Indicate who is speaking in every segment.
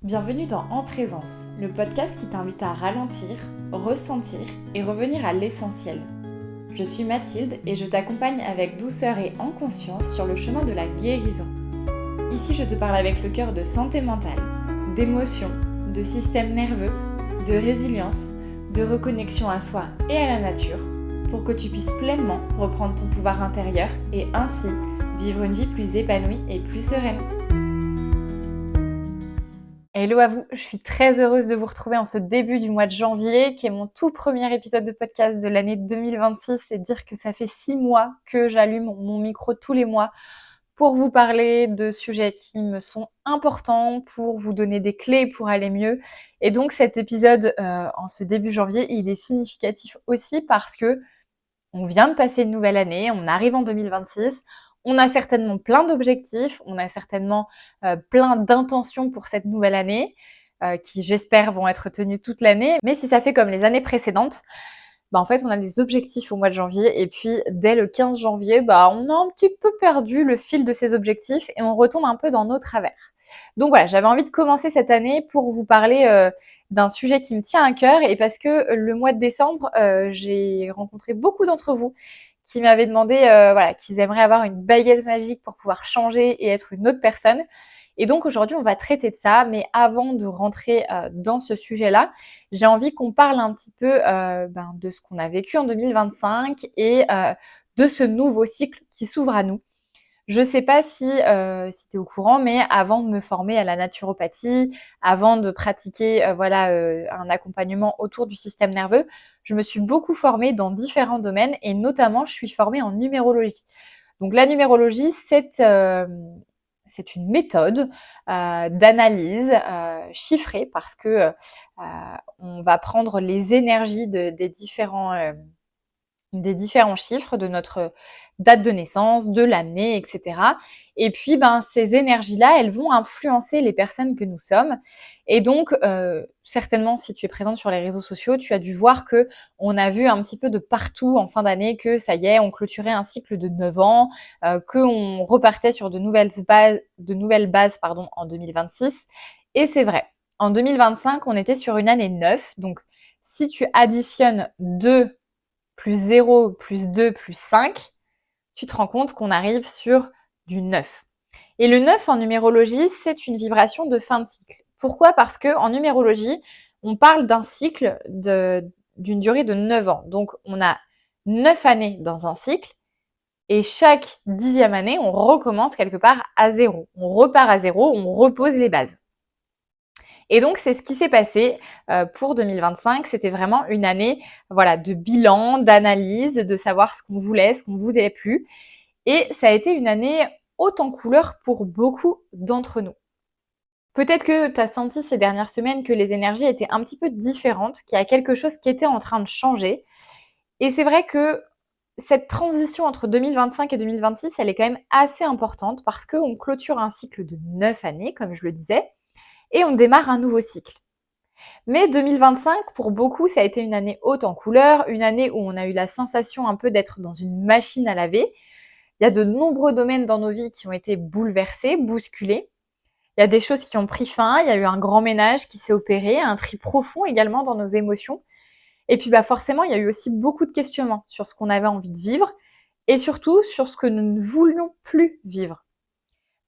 Speaker 1: Bienvenue dans En Présence, le podcast qui t'invite à ralentir, ressentir et revenir à l'essentiel. Je suis Mathilde et je t'accompagne avec douceur et en conscience sur le chemin de la guérison. Ici, je te parle avec le cœur de santé mentale, d'émotions, de système nerveux, de résilience, de reconnexion à soi et à la nature, pour que tu puisses pleinement reprendre ton pouvoir intérieur et ainsi vivre une vie plus épanouie et plus sereine. Hello à vous, je suis très heureuse de vous retrouver en ce début du mois de janvier, qui est mon tout premier épisode de podcast de l'année 2026, et dire que ça fait 6 mois que j'allume mon micro tous les mois pour vous parler de sujets qui me sont importants, pour vous donner des clés pour aller mieux. Et donc cet épisode, en ce début janvier, il est significatif aussi parce que on vient de passer une nouvelle année, on arrive en 2026, on a certainement plein d'objectifs, on a certainement plein d'intentions pour cette nouvelle année, qui j'espère vont être tenues toute l'année. Mais si ça fait comme les années précédentes, en fait on a des objectifs au mois de janvier et puis dès le 15 janvier, on a un petit peu perdu le fil de ces objectifs et on retombe un peu dans nos travers. Donc voilà, j'avais envie de commencer cette année pour vous parler d'un sujet qui me tient à cœur et parce que le mois de décembre, j'ai rencontré beaucoup d'entre vous qui m'avaient demandé qu'ils aimeraient avoir une baguette magique pour pouvoir changer et être une autre personne. Et donc aujourd'hui, on va traiter de ça, mais avant de rentrer dans ce sujet-là, j'ai envie qu'on parle un petit peu de ce qu'on a vécu en 2025 et de ce nouveau cycle qui s'ouvre à nous. Je sais pas si tu es au courant, mais avant de me former à la naturopathie, avant de pratiquer un accompagnement autour du système nerveux, je me suis beaucoup formée dans différents domaines et notamment je suis formée en numérologie. Donc la numérologie, c'est une méthode d'analyse chiffrée parce que on va prendre les énergies des différents chiffres de notre date de naissance, de l'année, etc. Et puis, ces énergies-là, elles vont influencer les personnes que nous sommes. Et donc, certainement, si tu es présente sur les réseaux sociaux, tu as dû voir que on a vu un petit peu de partout en fin d'année que ça y est, on clôturait un cycle de 9 ans, qu'on repartait sur de nouvelles bases en 2026. Et c'est vrai. En 2025, on était sur une année 9. Donc, si tu additionnes 2 plus 0, plus 2, plus 5, tu te rends compte qu'on arrive sur du 9. Et le 9 en numérologie, c'est une vibration de fin de cycle. Pourquoi ? Parce qu'en numérologie, on parle d'un cycle d'une durée de 9 ans. Donc, on a 9 années dans un cycle et chaque 10e année, on recommence quelque part à 0. On repart à 0, on repose les bases. Et donc, c'est ce qui s'est passé pour 2025. C'était vraiment une année de bilan, d'analyse, de savoir ce qu'on voulait, ce qu'on ne voulait plus. Et ça a été une année haute en couleurs pour beaucoup d'entre nous. Peut-être que tu as senti ces dernières semaines que les énergies étaient un petit peu différentes, qu'il y a quelque chose qui était en train de changer. Et c'est vrai que cette transition entre 2025 et 2026, elle est quand même assez importante parce qu'on clôture un cycle de 9 années, comme je le disais, et on démarre un nouveau cycle. Mais 2025, pour beaucoup, ça a été une année haute en couleurs, une année où on a eu la sensation un peu d'être dans une machine à laver. Il y a de nombreux domaines dans nos vies qui ont été bouleversés, bousculés. Il y a des choses qui ont pris fin, il y a eu un grand ménage qui s'est opéré, un tri profond également dans nos émotions. Et puis forcément, il y a eu aussi beaucoup de questionnements sur ce qu'on avait envie de vivre et surtout sur ce que nous ne voulions plus vivre.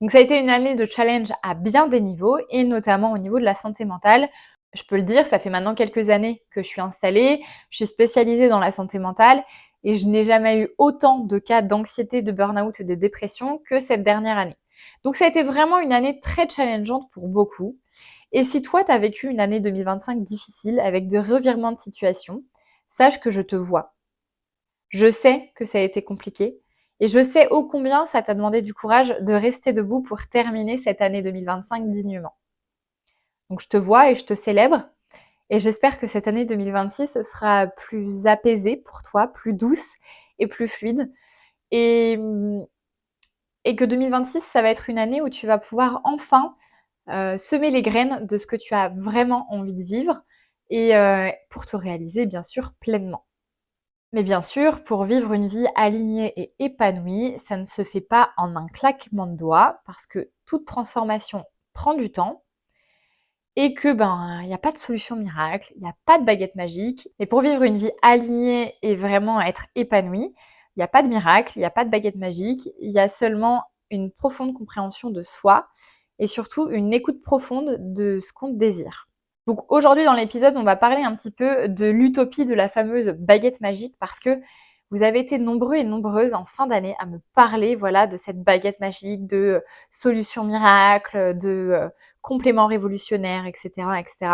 Speaker 1: Donc ça a été une année de challenge à bien des niveaux et notamment au niveau de la santé mentale. Je peux le dire, ça fait maintenant quelques années que je suis installée, je suis spécialisée dans la santé mentale et je n'ai jamais eu autant de cas d'anxiété, de burn-out et de dépression que cette dernière année. Donc ça a été vraiment une année très challengeante pour beaucoup. Et si toi, tu as vécu une année 2025 difficile avec de revirements de situation, sache que je te vois. Je sais que ça a été compliqué et je sais ô combien ça t'a demandé du courage de rester debout pour terminer cette année 2025 dignement. Donc je te vois et je te célèbre et j'espère que cette année 2026 sera plus apaisée pour toi, plus douce et plus fluide et que 2026, ça va être une année où tu vas pouvoir enfin semer les graines de ce que tu as vraiment envie de vivre et pour te réaliser bien sûr pleinement. Mais bien sûr, pour vivre une vie alignée et épanouie, ça ne se fait pas en un claquement de doigts parce que toute transformation prend du temps. et que il y a pas de solution miracle, il y a pas de baguette magique. Et pour vivre une vie alignée et vraiment être épanouie, il y a pas de miracle, il y a pas de baguette magique, il y a seulement une profonde compréhension de soi et surtout une écoute profonde de ce qu'on désire. Donc aujourd'hui dans l'épisode, on va parler un petit peu de l'utopie de la fameuse baguette magique parce que vous avez été nombreux et nombreuses en fin d'année à me parler voilà, de cette baguette magique, de solution miracle, de complément révolutionnaire, etc., etc.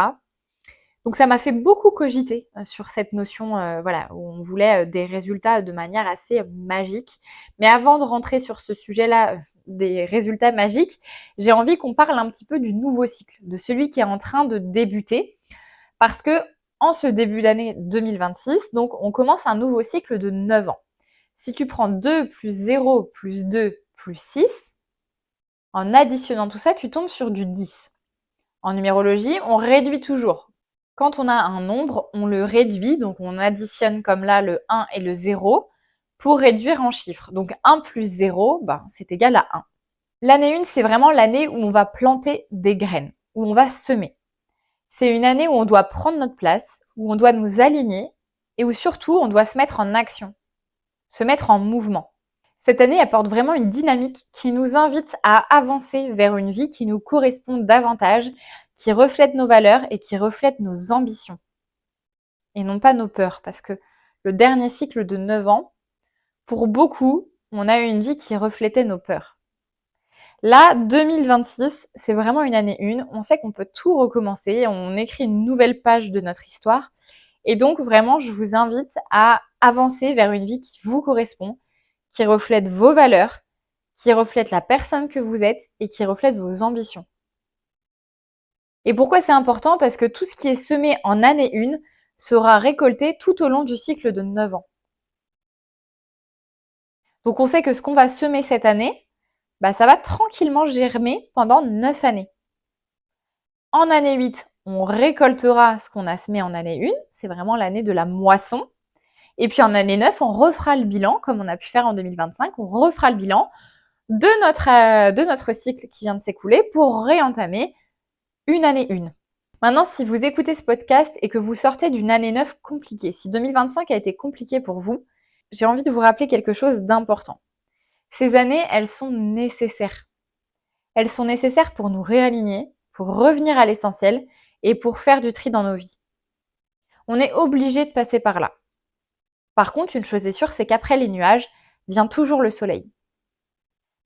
Speaker 1: Donc ça m'a fait beaucoup cogiter sur cette notion voilà, où on voulait des résultats de manière assez magique. Mais avant de rentrer sur ce sujet-là des résultats magiques, j'ai envie qu'on parle un petit peu du nouveau cycle, de celui qui est en train de débuter. Parce que en ce début d'année 2026, donc on commence un nouveau cycle de 9 ans. Si tu prends 2 plus 0 plus 2 plus 6, en additionnant tout ça, tu tombes sur du 10. En numérologie, on réduit toujours. Quand on a un nombre, on le réduit, donc on additionne comme là le 1 et le 0 pour réduire en chiffres. Donc 1 plus 0, c'est égal à 1. L'année 1, c'est vraiment l'année où on va planter des graines, où on va semer. C'est une année où on doit prendre notre place, où on doit nous aligner et où surtout on doit se mettre en action, se mettre en mouvement. Cette année apporte vraiment une dynamique qui nous invite à avancer vers une vie qui nous correspond davantage, qui reflète nos valeurs et qui reflète nos ambitions. Et non pas nos peurs, parce que le dernier cycle de 9 ans, pour beaucoup, on a eu une vie qui reflétait nos peurs. Là, 2026, c'est vraiment une année 1. On sait qu'on peut tout recommencer, on écrit une nouvelle page de notre histoire. Et donc, vraiment, je vous invite à avancer vers une vie qui vous correspond, qui reflète vos valeurs, qui reflète la personne que vous êtes et qui reflète vos ambitions. Et pourquoi c'est important? Parce que tout ce qui est semé en année 1 sera récolté tout au long du cycle de 9 ans. Donc on sait que ce qu'on va semer cette année, ça va tranquillement germer pendant 9 années. En année 8, on récoltera ce qu'on a semé en année 1, c'est vraiment l'année de la moisson. Et puis en année 9, on refera le bilan, comme on a pu faire en 2025, on refera le bilan de notre cycle qui vient de s'écouler pour réentamer une année 1. Maintenant, si vous écoutez ce podcast et que vous sortez d'une année 9 compliquée, si 2025 a été compliqué pour vous, j'ai envie de vous rappeler quelque chose d'important. Ces années, elles sont nécessaires. Elles sont nécessaires pour nous réaligner, pour revenir à l'essentiel et pour faire du tri dans nos vies. On est obligé de passer par là. Par contre, une chose est sûre, c'est qu'après les nuages vient toujours le soleil.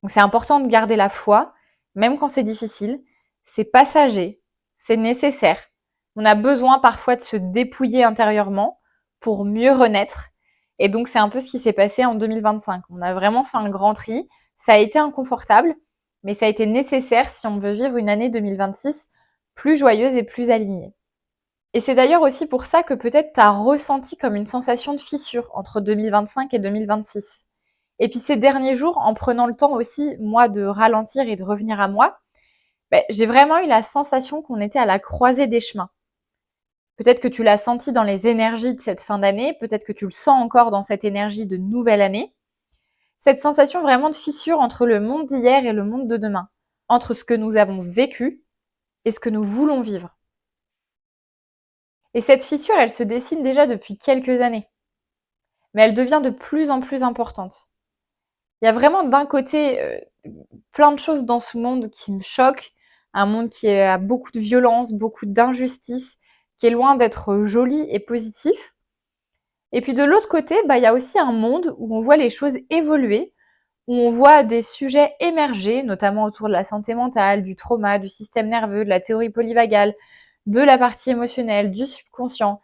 Speaker 1: Donc c'est important de garder la foi, même quand c'est difficile. C'est passager, c'est nécessaire. On a besoin parfois de se dépouiller intérieurement pour mieux renaître. Et donc c'est un peu ce qui s'est passé en 2025. On a vraiment fait un grand tri. Ça a été inconfortable, mais ça a été nécessaire si on veut vivre une année 2026 plus joyeuse et plus alignée. Et c'est d'ailleurs aussi pour ça que peut-être tu as ressenti comme une sensation de fissure entre 2025 et 2026. Et puis ces derniers jours, en prenant le temps aussi, moi, de ralentir et de revenir à moi, j'ai vraiment eu la sensation qu'on était à la croisée des chemins. Peut-être que tu l'as senti dans les énergies de cette fin d'année, peut-être que tu le sens encore dans cette énergie de nouvelle année. Cette sensation vraiment de fissure entre le monde d'hier et le monde de demain, entre ce que nous avons vécu et ce que nous voulons vivre. Et cette fissure, elle se dessine déjà depuis quelques années, mais elle devient de plus en plus importante. Il y a vraiment d'un côté plein de choses dans ce monde qui me choquent, un monde qui a beaucoup de violence, beaucoup d'injustice, qui est loin d'être joli et positif. Et puis de l'autre côté, il y a aussi un monde où on voit les choses évoluer, où on voit des sujets émerger, notamment autour de la santé mentale, du trauma, du système nerveux, de la théorie polyvagale, de la partie émotionnelle, du subconscient.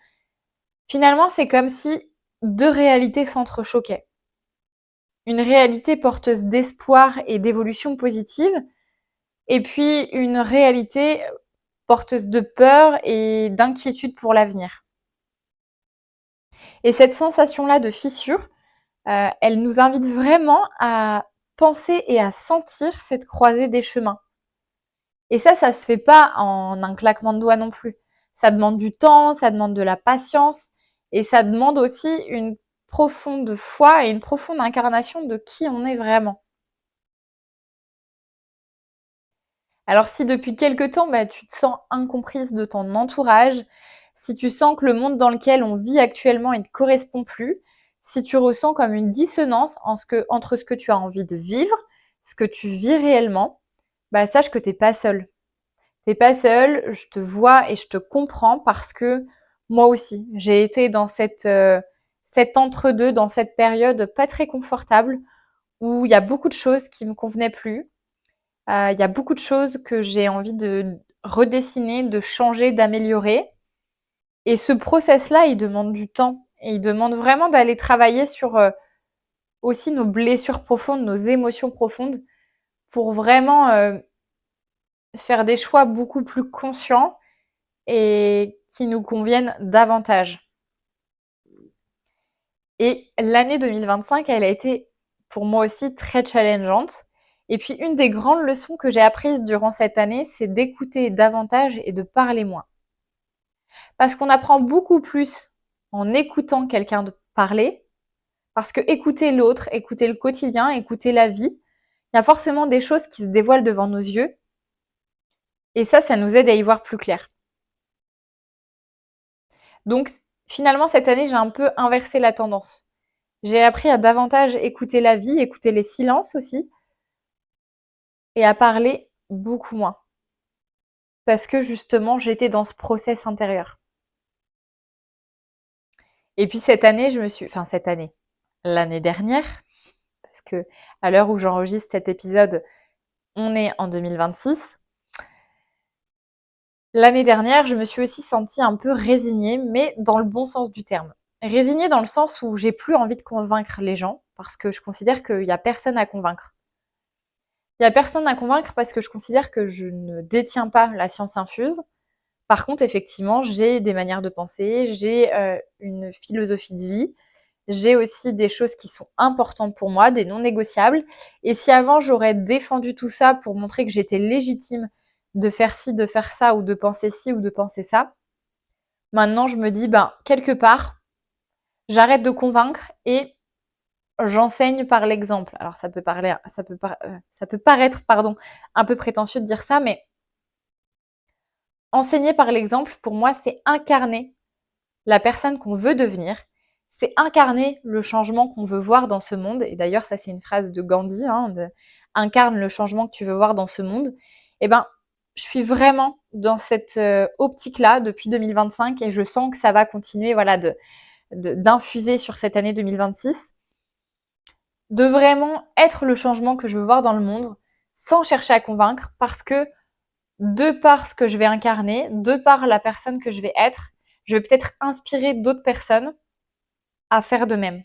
Speaker 1: Finalement, c'est comme si deux réalités s'entrechoquaient. Une réalité porteuse d'espoir et d'évolution positive, et puis une réalité porteuse de peur et d'inquiétude pour l'avenir. Et cette sensation-là de fissure, elle nous invite vraiment à penser et à sentir cette croisée des chemins. Et ça se fait pas en un claquement de doigts non plus. Ça demande du temps, ça demande de la patience, et ça demande aussi une profonde foi et une profonde incarnation de qui on est vraiment. Alors si depuis quelque temps, tu te sens incomprise de ton entourage, si tu sens que le monde dans lequel on vit actuellement, il ne te correspond plus, si tu ressens comme une dissonance entre ce que tu as envie de vivre, ce que tu vis réellement, sache que t'es pas seule. T'es pas seule, je te vois et je te comprends parce que moi aussi, j'ai été dans cet entre-deux, dans cette période pas très confortable où il y a beaucoup de choses qui me convenaient plus. Il y a beaucoup de choses que j'ai envie de redessiner, de changer, d'améliorer. Et ce process-là, il demande du temps. Et il demande vraiment d'aller travailler sur aussi nos blessures profondes, nos émotions profondes, pour vraiment faire des choix beaucoup plus conscients et qui nous conviennent davantage. Et l'année 2025, elle a été pour moi aussi très challengeante. Et puis une des grandes leçons que j'ai apprises durant cette année, c'est d'écouter davantage et de parler moins. Parce qu'on apprend beaucoup plus en écoutant quelqu'un de parler, parce que écouter l'autre, écouter le quotidien, écouter la vie, il y a forcément des choses qui se dévoilent devant nos yeux. Et ça nous aide à y voir plus clair. Donc finalement, cette année, j'ai un peu inversé la tendance. J'ai appris à davantage écouter la vie, écouter les silences aussi, et à parler beaucoup moins. Parce que justement, j'étais dans ce process intérieur. Et puis cette année, l'année dernière, parce que à l'heure où j'enregistre cet épisode, on est en 2026. L'année dernière, je me suis aussi sentie un peu résignée, mais dans le bon sens du terme. Résignée dans le sens où j'ai plus envie de convaincre les gens, parce que je considère qu'il n'y a personne à convaincre. Il n'y a personne à convaincre parce que je considère que je ne détiens pas la science infuse. Par contre, effectivement, j'ai des manières de penser, j'ai une philosophie de vie, j'ai aussi des choses qui sont importantes pour moi, des non négociables. Et si avant, j'aurais défendu tout ça pour montrer que j'étais légitime de faire ci, de faire ça, ou de penser ci, ou de penser ça, maintenant, je me dis, quelque part, j'arrête de convaincre et j'enseigne par l'exemple. Alors, ça peut paraître, un peu prétentieux de dire ça, mais enseigner par l'exemple, pour moi, c'est incarner la personne qu'on veut devenir, c'est incarner le changement qu'on veut voir dans ce monde. Et d'ailleurs, ça, c'est une phrase de Gandhi, incarne le changement que tu veux voir dans ce monde. Eh ben, je suis vraiment dans cette optique-là depuis 2025 et je sens que ça va continuer, d'infuser sur cette année 2026, de vraiment être le changement que je veux voir dans le monde, sans chercher à convaincre, parce que de par ce que je vais incarner, de par la personne que je vais être, je vais peut-être inspirer d'autres personnes à faire de même,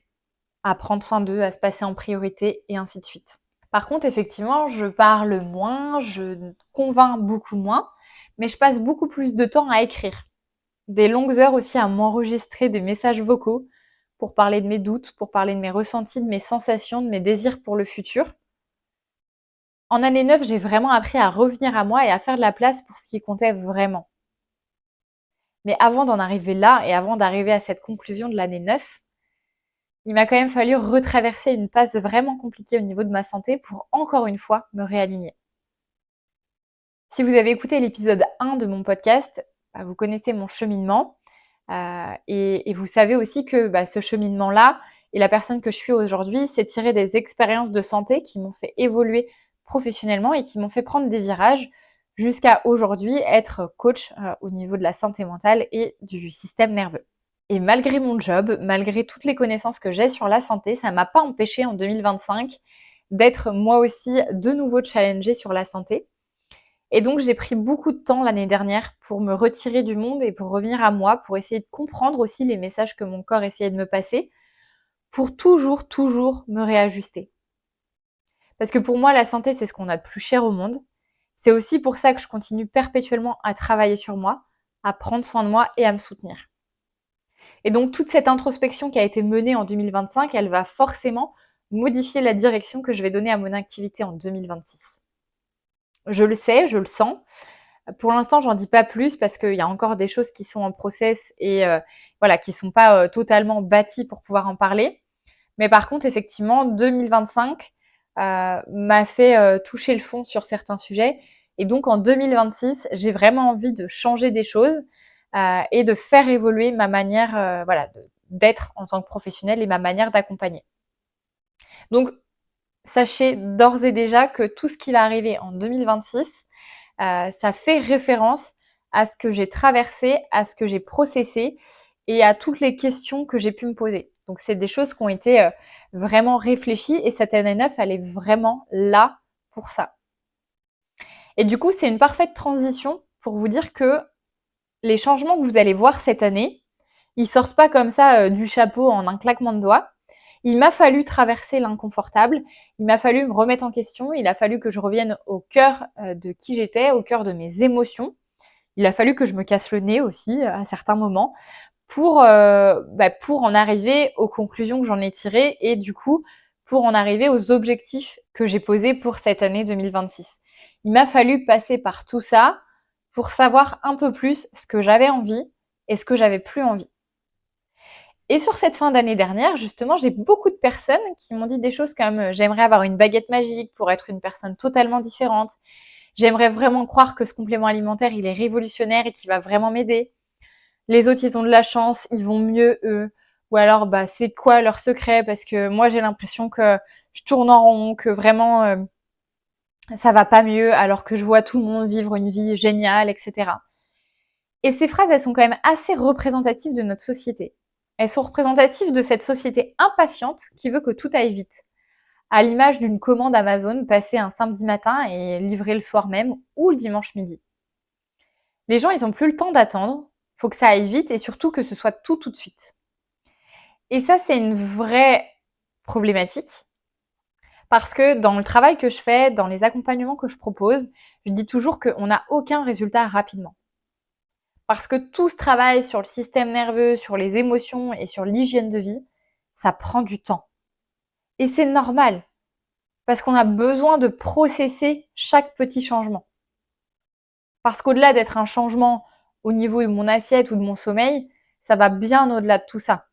Speaker 1: à prendre soin d'eux, à se passer en priorité et ainsi de suite. Par contre, effectivement, je parle moins, je convainc beaucoup moins, mais je passe beaucoup plus de temps à écrire. Des longues heures aussi à m'enregistrer des messages vocaux pour parler de mes doutes, pour parler de mes ressentis, de mes sensations, de mes désirs pour le futur. En année 9, j'ai vraiment appris à revenir à moi et à faire de la place pour ce qui comptait vraiment. Mais avant d'en arriver là et avant d'arriver à cette conclusion de l'année 9, il m'a quand même fallu retraverser une passe vraiment compliquée au niveau de ma santé pour encore une fois me réaligner. Si vous avez écouté l'épisode 1 de mon podcast, vous connaissez mon cheminement et vous savez aussi que ce cheminement-là et la personne que je suis aujourd'hui, c'est tiré des expériences de santé qui m'ont fait évoluer professionnellement et qui m'ont fait prendre des virages jusqu'à aujourd'hui être coach au niveau de la santé mentale et du système nerveux. Et malgré mon job, malgré toutes les connaissances que j'ai sur la santé, ça m'a pas empêché en 2025 d'être moi aussi de nouveau challengée sur la santé. Et donc j'ai pris beaucoup de temps l'année dernière pour me retirer du monde et pour revenir à moi, pour essayer de comprendre aussi les messages que mon corps essayait de me passer, pour toujours me réajuster. Parce que pour moi, la santé, c'est ce qu'on a de plus cher au monde. C'est aussi pour ça que je continue perpétuellement à travailler sur moi, à prendre soin de moi et à me soutenir. Et donc toute cette introspection qui a été menée en 2025, elle va forcément modifier la direction que je vais donner à mon activité en 2026. Je le sais, je le sens. Pour l'instant, j'en dis pas plus parce qu'il y a encore des choses qui sont en process et qui sont pas totalement bâties pour pouvoir en parler. Mais par contre, effectivement, 2025 m'a fait toucher le fond sur certains sujets Et donc en 2026, j'ai vraiment envie de changer des choses et de faire évoluer ma manière d'être en tant que professionnelle et ma manière d'accompagner. Donc sachez d'ores et déjà que tout ce qui va arriver en 2026, ça fait référence à ce que j'ai traversé, à ce que j'ai processé et à toutes les questions que j'ai pu me poser. Donc c'est des choses qui ont été vraiment réfléchies et cette année 9, elle est vraiment là pour ça. Et du coup, c'est une parfaite transition pour vous dire que les changements que vous allez voir cette année, ils sortent pas comme ça du chapeau en un claquement de doigts. Il m'a fallu traverser l'inconfortable, il m'a fallu me remettre en question, il a fallu que je revienne au cœur de qui j'étais, au cœur de mes émotions. Il a fallu que je me casse le nez aussi à certains moments pour en arriver aux conclusions que j'en ai tirées et du coup pour en arriver aux objectifs que j'ai posés pour cette année 2026. Il m'a fallu passer par tout ça pour savoir un peu plus ce que j'avais envie et ce que j'avais plus envie. Et sur cette fin d'année dernière, justement, j'ai beaucoup de personnes qui m'ont dit des choses comme j'aimerais avoir une baguette magique pour être une personne totalement différente. J'aimerais vraiment croire que ce complément alimentaire, il est révolutionnaire et qu'il va vraiment m'aider. Les autres, ils ont de la chance, ils vont mieux eux. Ou alors, c'est quoi leur secret? Parce que moi, j'ai l'impression que je tourne en rond, que vraiment, ça va pas mieux, alors que je vois tout le monde vivre une vie géniale, etc. Et ces phrases, elles sont quand même assez représentatives de notre société. Elles sont représentatives de cette société impatiente qui veut que tout aille vite. À l'image d'une commande Amazon passée un samedi matin et livrée le soir même ou le dimanche midi. Les gens, ils ont plus le temps d'attendre. Faut que ça aille vite et surtout que ce soit tout de suite. Et ça, c'est une vraie problématique parce que dans le travail que je fais, dans les accompagnements que je propose, je dis toujours qu'on n'a aucun résultat rapidement. Parce que tout ce travail sur le système nerveux, sur les émotions et sur l'hygiène de vie, ça prend du temps. Et c'est normal, parce qu'on a besoin de processer chaque petit changement. Parce qu'au-delà d'être un changement au niveau de mon assiette ou de mon sommeil, ça va bien au-delà de tout ça.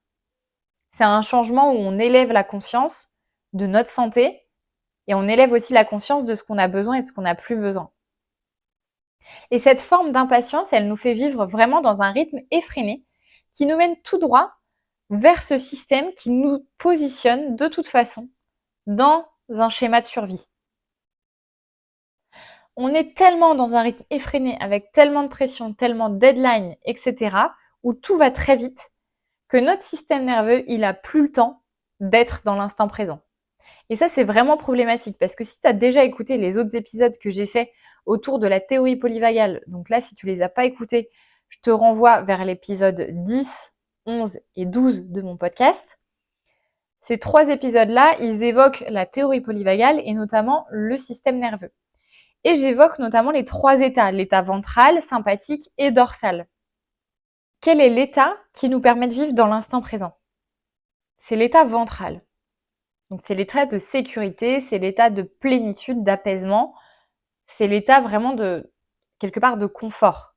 Speaker 1: C'est un changement où on élève la conscience de notre santé et on élève aussi la conscience de ce qu'on a besoin et de ce qu'on n'a plus besoin. Et cette forme d'impatience, elle nous fait vivre vraiment dans un rythme effréné qui nous mène tout droit vers ce système qui nous positionne de toute façon dans un schéma de survie. On est tellement dans un rythme effréné, avec tellement de pression, tellement de deadlines, etc., où tout va très vite, que notre système nerveux, il a plus le temps d'être dans l'instant présent. Et ça, c'est vraiment problématique, parce que si tu as déjà écouté les autres épisodes que j'ai faits autour de la théorie polyvagale, donc là, si tu les as pas écoutés, je te renvoie vers l'épisode 10, 11 et 12 de mon podcast. Ces 3 épisodes-là, ils évoquent la théorie polyvagale et notamment le système nerveux. Et j'évoque notamment les 3 états, l'état ventral, sympathique et dorsal. Quel est l'état qui nous permet de vivre dans l'instant présent? C'est l'état ventral. Donc c'est l'état de sécurité, c'est l'état de plénitude, d'apaisement, c'est l'état vraiment de, quelque part, de confort.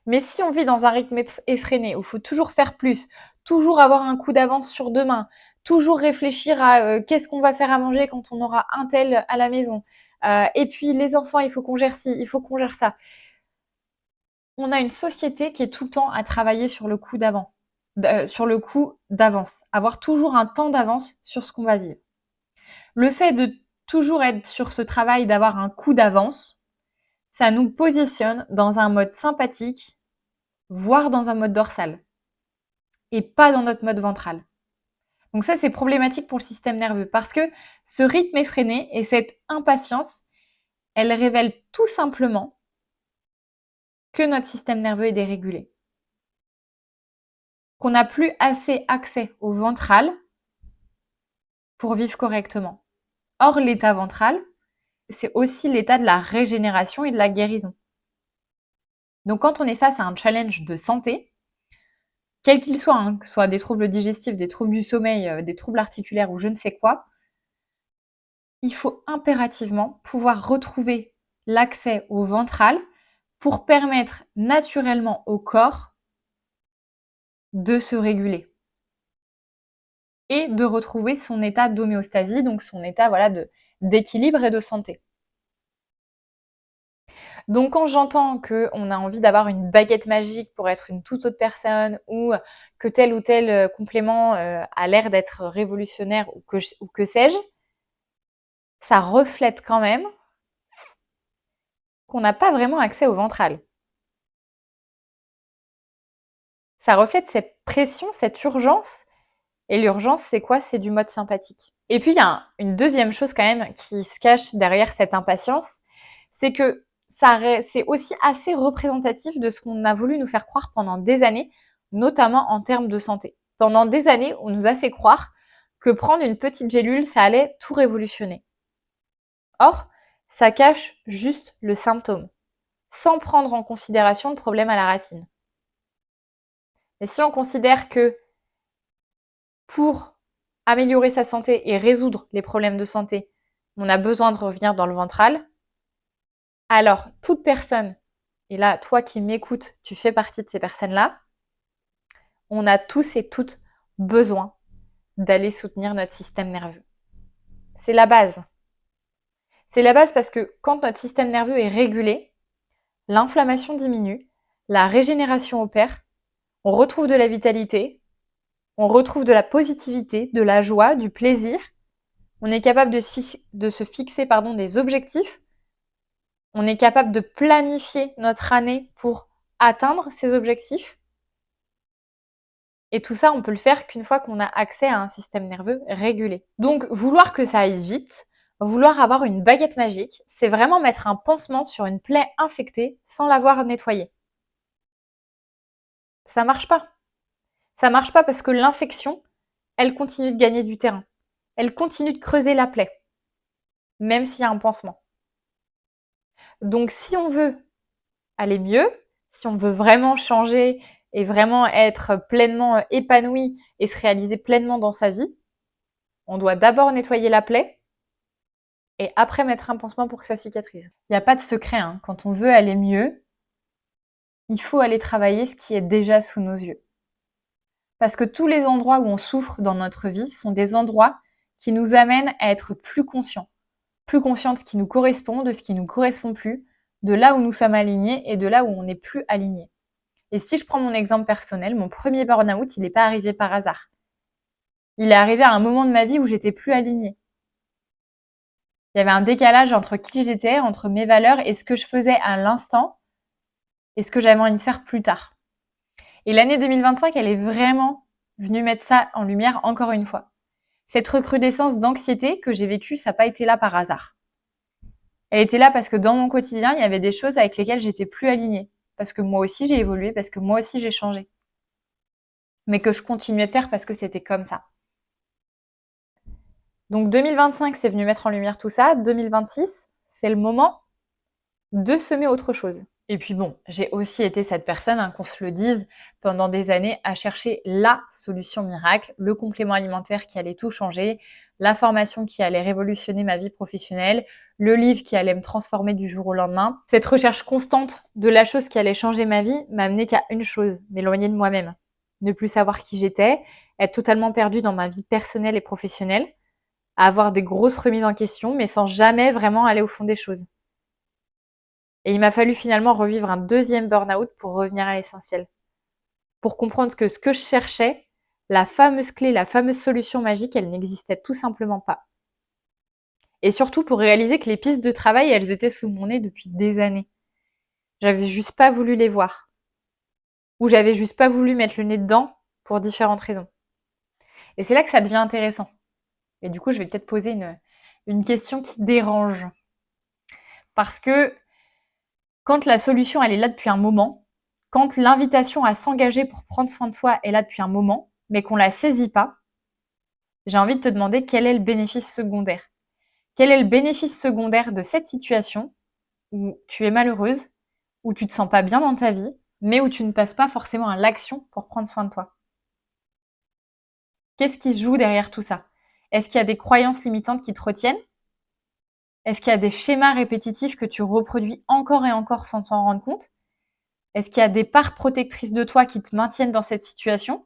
Speaker 1: Mais si on vit dans un rythme effréné, où il faut toujours faire plus, toujours avoir un coup d'avance sur demain, toujours réfléchir à qu'est-ce qu'on va faire à manger quand on aura un tel à la maison, et puis les enfants, il faut qu'on gère ci, il faut qu'on gère ça. On a une société qui est tout le temps à travailler sur le coup d'avant, sur le coup d'avance, avoir toujours un temps d'avance sur ce qu'on va vivre. Le fait de toujours être sur ce travail, d'avoir un coup d'avance, ça nous positionne dans un mode sympathique, voire dans un mode dorsal, et pas dans notre mode ventral. Donc ça, c'est problématique pour le système nerveux, parce que ce rythme effréné et cette impatience, elle révèle tout simplement que notre système nerveux est dérégulé. Qu'on n'a plus assez accès au ventral pour vivre correctement. Or, l'état ventral, c'est aussi l'état de la régénération et de la guérison. Donc quand on est face à un challenge de santé, quel qu'il soit, hein, que ce soit des troubles digestifs, des troubles du sommeil, des troubles articulaires ou je ne sais quoi, il faut impérativement pouvoir retrouver l'accès au ventral pour permettre naturellement au corps de se réguler et de retrouver son état d'homéostasie, donc son état d'équilibre et de santé. Donc quand j'entends qu'on a envie d'avoir une baguette magique pour être une toute autre personne ou que tel ou tel complément a l'air d'être révolutionnaire ou que sais-je, ça reflète quand même qu'on n'a pas vraiment accès au ventral. Ça reflète cette pression, cette urgence. Et l'urgence, c'est quoi? C'est du mode sympathique. Et puis, il y a une deuxième chose quand même qui se cache derrière cette impatience, c'est que c'est aussi assez représentatif de ce qu'on a voulu nous faire croire pendant des années, notamment en termes de santé. Pendant des années, on nous a fait croire que prendre une petite gélule, ça allait tout révolutionner. Or, ça cache juste le symptôme, sans prendre en considération le problème à la racine. Et si on considère que pour améliorer sa santé et résoudre les problèmes de santé, on a besoin de revenir dans le ventral, alors toute personne, et là, toi qui m'écoutes, tu fais partie de ces personnes-là, on a tous et toutes besoin d'aller soutenir notre système nerveux. C'est la base. C'est la base parce que quand notre système nerveux est régulé, l'inflammation diminue, la régénération opère, on retrouve de la vitalité, on retrouve de la positivité, de la joie, du plaisir. On est capable de se fixer des objectifs. On est capable de planifier notre année pour atteindre ces objectifs. Et tout ça, on peut le faire qu'une fois qu'on a accès à un système nerveux régulé. Donc, vouloir que ça aille vite, vouloir avoir une baguette magique, c'est vraiment mettre un pansement sur une plaie infectée sans l'avoir nettoyée. Ça marche pas. Ça marche pas parce que l'infection, elle continue de gagner du terrain. Elle continue de creuser la plaie, même s'il y a un pansement. Donc, si on veut aller mieux, si on veut vraiment changer et vraiment être pleinement épanoui et se réaliser pleinement dans sa vie, on doit d'abord nettoyer la plaie et après mettre un pansement pour que ça cicatrise. Il n'y a pas de secret, hein. Quand on veut aller mieux, il faut aller travailler ce qui est déjà sous nos yeux. Parce que tous les endroits où on souffre dans notre vie sont des endroits qui nous amènent à être plus conscients de ce qui nous correspond, de ce qui nous correspond plus, de là où nous sommes alignés et de là où on n'est plus alignés. Et si je prends mon exemple personnel, mon premier burn-out, il n'est pas arrivé par hasard. Il est arrivé à un moment de ma vie où j'étais plus alignée. Il y avait un décalage entre qui j'étais, entre mes valeurs et ce que je faisais à l'instant et ce que j'avais envie de faire plus tard. Et l'année 2025, elle est vraiment venue mettre ça en lumière encore une fois. Cette recrudescence d'anxiété que j'ai vécue, ça n'a pas été là par hasard. Elle était là parce que dans mon quotidien, il y avait des choses avec lesquelles j'étais plus alignée. Parce que moi aussi j'ai évolué, parce que moi aussi j'ai changé. Mais que je continuais de faire parce que c'était comme ça. Donc 2025, c'est venu mettre en lumière tout ça. 2026, c'est le moment de semer autre chose. Et puis bon, j'ai aussi été cette personne, qu'on se le dise, pendant des années à chercher la solution miracle, le complément alimentaire qui allait tout changer, la formation qui allait révolutionner ma vie professionnelle, le livre qui allait me transformer du jour au lendemain. Cette recherche constante de la chose qui allait changer ma vie m'a amené qu'à une chose, m'éloigner de moi-même. Ne plus savoir qui j'étais, être totalement perdue dans ma vie personnelle et professionnelle, à avoir des grosses remises en question, mais sans jamais vraiment aller au fond des choses. Et il m'a fallu finalement revivre un deuxième burn-out pour revenir à l'essentiel. Pour comprendre que ce que je cherchais, la fameuse clé, la fameuse solution magique, elle n'existait tout simplement pas. Et surtout pour réaliser que les pistes de travail, elles étaient sous mon nez depuis des années. J'avais juste pas voulu les voir. Ou j'avais juste pas voulu mettre le nez dedans pour différentes raisons. Et c'est là que ça devient intéressant. Et du coup, je vais peut-être poser une question qui dérange. Parce que quand la solution, elle est là depuis un moment, quand l'invitation à s'engager pour prendre soin de soi est là depuis un moment, mais qu'on ne la saisit pas, j'ai envie de te demander quel est le bénéfice secondaire. Quel est le bénéfice secondaire de cette situation où tu es malheureuse, où tu te sens pas bien dans ta vie, mais où tu ne passes pas forcément à l'action pour prendre soin de toi? Qu'est-ce qui se joue derrière tout ça? Est-ce qu'il y a des croyances limitantes qui te retiennent? Est-ce qu'il y a des schémas répétitifs que tu reproduis encore et encore sans t'en rendre compte? Est-ce qu'il y a des parts protectrices de toi qui te maintiennent dans cette situation?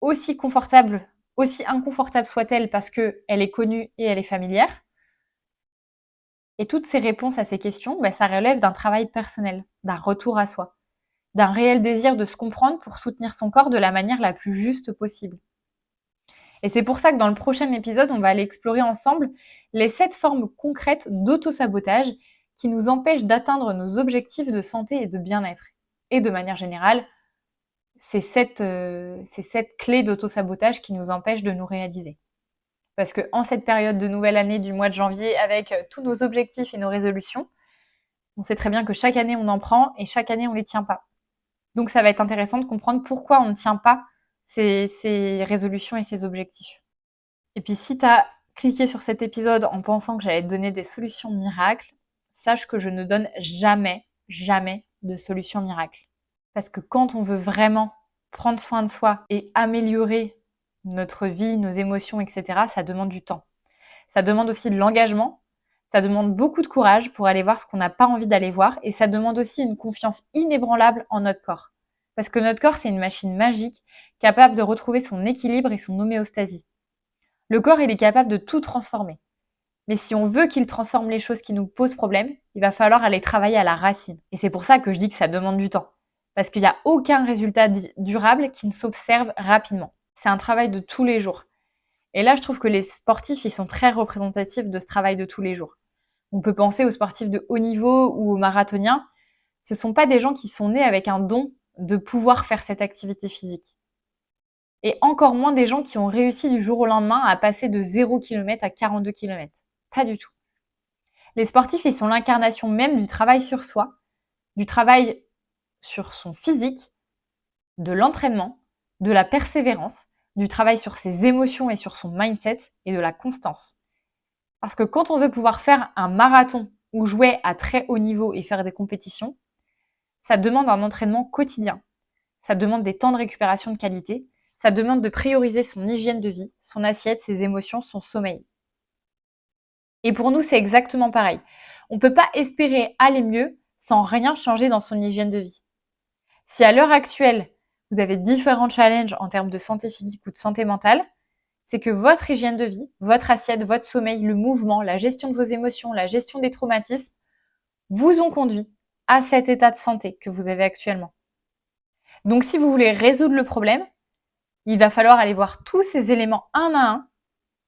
Speaker 1: Aussi confortable, aussi inconfortable soit-elle parce qu'elle est connue et elle est familière? Et toutes ces réponses à ces questions, ça relève d'un travail personnel, d'un retour à soi, d'un réel désir de se comprendre pour soutenir son corps de la manière la plus juste possible. Et c'est pour ça que dans le prochain épisode, on va aller explorer ensemble les 7 formes concrètes d'auto-sabotage qui nous empêchent d'atteindre nos objectifs de santé et de bien-être. Et de manière générale, ces 7 clés d'auto-sabotage qui nous empêchent de nous réaliser. Parce qu'en cette période de nouvelle année du mois de janvier, avec tous nos objectifs et nos résolutions, on sait très bien que chaque année on en prend et chaque année on ne les tient pas. Donc ça va être intéressant de comprendre pourquoi on ne tient pas ces résolutions et ces objectifs. Et puis si tu as cliqué sur cet épisode en pensant que j'allais te donner des solutions miracles, sache que je ne donne jamais, jamais de solutions miracles. Parce que quand on veut vraiment prendre soin de soi et améliorer notre vie, nos émotions, etc., ça demande du temps. Ça demande aussi de l'engagement, ça demande beaucoup de courage pour aller voir ce qu'on n'a pas envie d'aller voir, et ça demande aussi une confiance inébranlable en notre corps. Parce que notre corps, c'est une machine magique, capable de retrouver son équilibre et son homéostasie. Le corps, il est capable de tout transformer. Mais si on veut qu'il transforme les choses qui nous posent problème, il va falloir aller travailler à la racine. Et c'est pour ça que je dis que ça demande du temps. Parce qu'il n'y a aucun résultat durable qui ne s'observe rapidement. C'est un travail de tous les jours. Et là, je trouve que les sportifs, ils sont très représentatifs de ce travail de tous les jours. On peut penser aux sportifs de haut niveau ou aux marathoniens. Ce ne sont pas des gens qui sont nés avec un don de pouvoir faire cette activité physique. Et encore moins des gens qui ont réussi du jour au lendemain à passer de 0 km à 42 km. Pas du tout. Les sportifs, ils sont l'incarnation même du travail sur soi, du travail sur son physique, de l'entraînement, de la persévérance, du travail sur ses émotions et sur son mindset et de la constance. Parce que quand on veut pouvoir faire un marathon ou jouer à très haut niveau et faire des compétitions, ça demande un entraînement quotidien. Ça demande des temps de récupération de qualité. Ça demande de prioriser son hygiène de vie, son assiette, ses émotions, son sommeil. Et pour nous, c'est exactement pareil. On ne peut pas espérer aller mieux sans rien changer dans son hygiène de vie. Si à l'heure actuelle, vous avez différents challenges en termes de santé physique ou de santé mentale, c'est que votre hygiène de vie, votre assiette, votre sommeil, le mouvement, la gestion de vos émotions, la gestion des traumatismes vous ont conduit à cet état de santé que vous avez actuellement. Donc si vous voulez résoudre le problème, il va falloir aller voir tous ces éléments un à un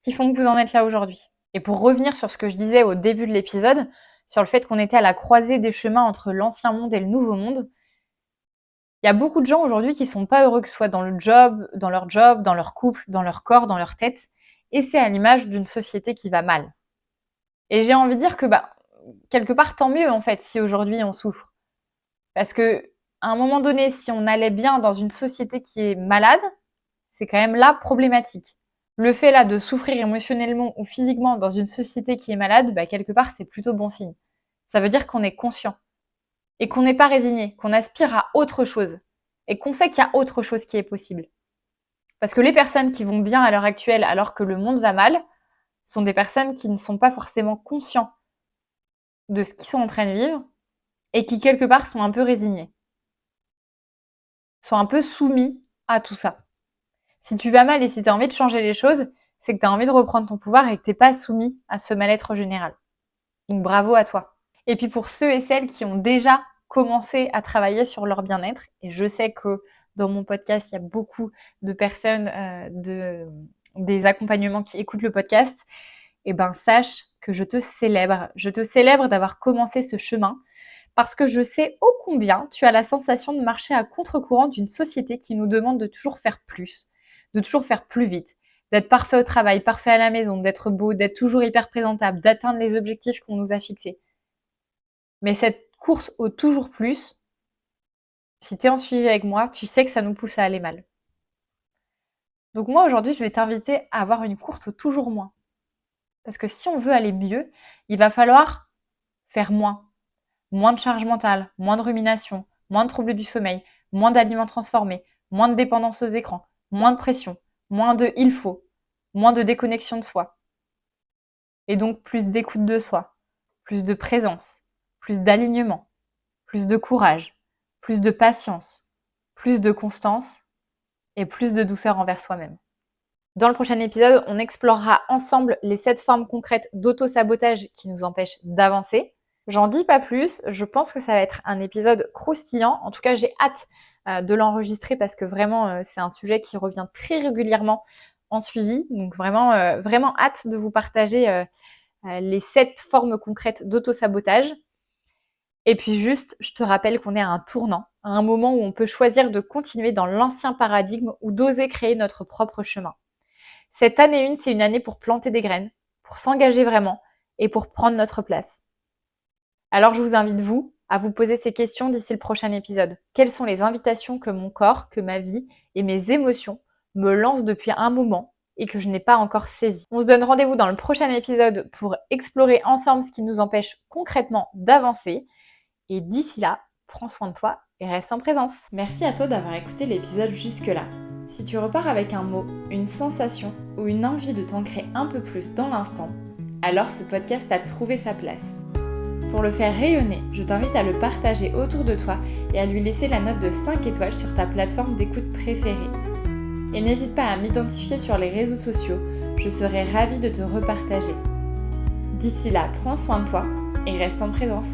Speaker 1: qui font que vous en êtes là aujourd'hui. Et pour revenir sur ce que je disais au début de l'épisode, sur le fait qu'on était à la croisée des chemins entre l'ancien monde et le nouveau monde, il y a beaucoup de gens aujourd'hui qui sont pas heureux, que ce soit dans leur job, dans leur couple, dans leur corps, dans leur tête. Et c'est à l'image d'une société qui va mal. Et j'ai envie de dire que, quelque part, tant mieux, en fait, si aujourd'hui on souffre. Parce que, à un moment donné, si on allait bien dans une société qui est malade, c'est quand même là problématique. Le fait là de souffrir émotionnellement ou physiquement dans une société qui est malade, quelque part, c'est plutôt bon signe. Ça veut dire qu'on est conscient et qu'on n'est pas résigné, qu'on aspire à autre chose et qu'on sait qu'il y a autre chose qui est possible. Parce que les personnes qui vont bien à l'heure actuelle alors que le monde va mal sont des personnes qui ne sont pas forcément conscients de ce qu'ils sont en train de vivre et qui quelque part sont un peu résignés, sont un peu soumis à tout ça. Si tu vas mal et si tu as envie de changer les choses, c'est que tu as envie de reprendre ton pouvoir et que tu n'es pas soumis à ce mal-être général. Donc bravo à toi. Et puis pour ceux et celles qui ont déjà commencé à travailler sur leur bien-être, et je sais que dans mon podcast, il y a beaucoup de personnes des accompagnements qui écoutent le podcast, sache que je te célèbre. Je te célèbre d'avoir commencé ce chemin parce que je sais ô combien tu as la sensation de marcher à contre-courant d'une société qui nous demande de toujours faire plus, de toujours faire plus vite, d'être parfait au travail, parfait à la maison, d'être beau, d'être toujours hyper présentable, d'atteindre les objectifs qu'on nous a fixés. Mais cette course au toujours plus, si tu es en suivi avec moi, tu sais que ça nous pousse à aller mal. Donc moi aujourd'hui, je vais t'inviter à avoir une course au toujours moins. Parce que si on veut aller mieux, il va falloir faire moins. Moins de charge mentale, moins de rumination, moins de troubles du sommeil, moins d'aliments transformés, moins de dépendance aux écrans, moins de pression, moins de il faut, moins de déconnexion de soi. Et donc plus d'écoute de soi, plus de présence, plus d'alignement, plus de courage, plus de patience, plus de constance et plus de douceur envers soi-même. Dans le prochain épisode, on explorera ensemble les 7 formes concrètes d'auto-sabotage qui nous empêchent d'avancer. J'en dis pas plus, je pense que ça va être un épisode croustillant. En tout cas, j'ai hâte de l'enregistrer parce que vraiment, c'est un sujet qui revient très régulièrement en suivi. Donc vraiment, vraiment hâte de vous partager les 7 formes concrètes d'auto-sabotage. Et puis juste, je te rappelle qu'on est à un tournant, à un moment où on peut choisir de continuer dans l'ancien paradigme ou d'oser créer notre propre chemin. Cette année 1, c'est une année pour planter des graines, pour s'engager vraiment et pour prendre notre place. Alors je vous invite, vous, à vous poser ces questions d'ici le prochain épisode. Quelles sont les invitations que mon corps, que ma vie et mes émotions me lancent depuis un moment et que je n'ai pas encore saisi? On se donne rendez-vous dans le prochain épisode pour explorer ensemble ce qui nous empêche concrètement d'avancer. Et d'ici là, prends soin de toi et reste en présence. Merci à toi d'avoir écouté l'épisode jusque-là. Si tu repars avec un mot, une sensation ou une envie de t'ancrer un peu plus dans l'instant, alors ce podcast a trouvé sa place. Pour le faire rayonner, je t'invite à le partager autour de toi et à lui laisser la note de 5 étoiles sur ta plateforme d'écoute préférée. Et n'hésite pas à m'identifier sur les réseaux sociaux, je serai ravie de te repartager. D'ici là, prends soin de toi et reste en présence.